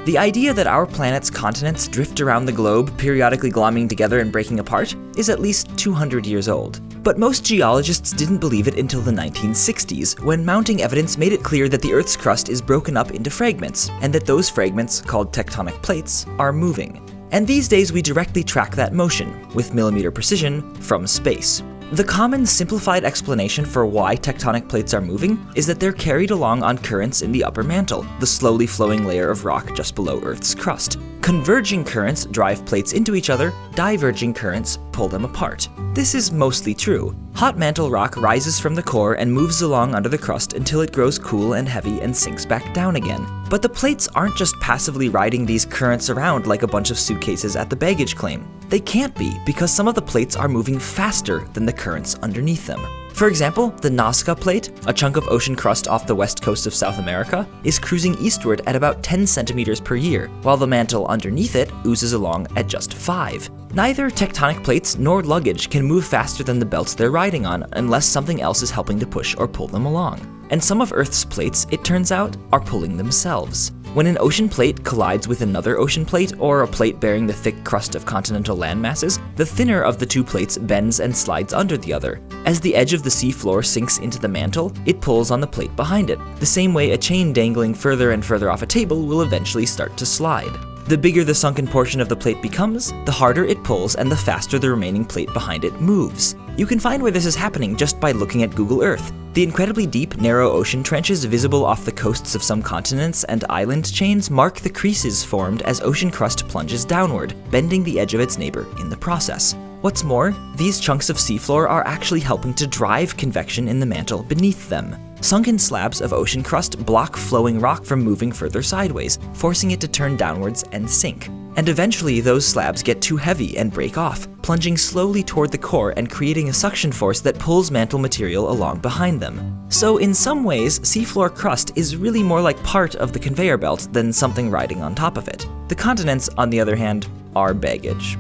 The idea that our planet's continents drift around the globe, periodically glomming together and breaking apart, is at least 200 years old. But most geologists didn't believe it until the 1960s, when mounting evidence made it clear that the Earth's crust is broken up into fragments, and that those fragments, called tectonic plates, are moving. And these days we directly track that motion, with millimeter precision, from space. The common simplified explanation for why tectonic plates are moving is that they're carried along on currents in the upper mantle, the slowly flowing layer of rock just below Earth's crust. Converging currents drive plates into each other, diverging currents pull them apart. This is mostly true. Hot mantle rock rises from the core and moves along under the crust until it grows cool and heavy and sinks back down again. But the plates aren't just passively riding these currents around like a bunch of suitcases at the baggage claim. They can't be, because some of the plates are moving faster than the currents underneath them. For example, the Nazca Plate, a chunk of ocean crust off the west coast of South America, is cruising eastward at about 10 centimeters per year, while the mantle underneath it oozes along at just 5. Neither tectonic plates nor luggage can move faster than the belts they're riding on unless something else is helping to push or pull them along. And some of Earth's plates, it turns out, are pulling themselves. When an ocean plate collides with another ocean plate, or a plate bearing the thick crust of continental land masses, the thinner of the two plates bends and slides under the other. As the edge of the sea floor sinks into the mantle, it pulls on the plate behind it, the same way a chain dangling further and further off a table will eventually start to slide. The bigger the sunken portion of the plate becomes, the harder it pulls and the faster the remaining plate behind it moves. You can find where this is happening just by looking at Google Earth. The incredibly deep, narrow ocean trenches visible off the coasts of some continents and island chains mark the creases formed as ocean crust plunges downward, bending the edge of its neighbor in the process. What's more, these chunks of seafloor are actually helping to drive convection in the mantle beneath them. Sunken slabs of ocean crust block flowing rock from moving further sideways, forcing it to turn downwards and sink. And eventually those slabs get too heavy and break off, plunging slowly toward the core and creating a suction force that pulls mantle material along behind them. So in some ways, seafloor crust is really more like part of the conveyor belt than something riding on top of it. The continents, on the other hand, are baggage.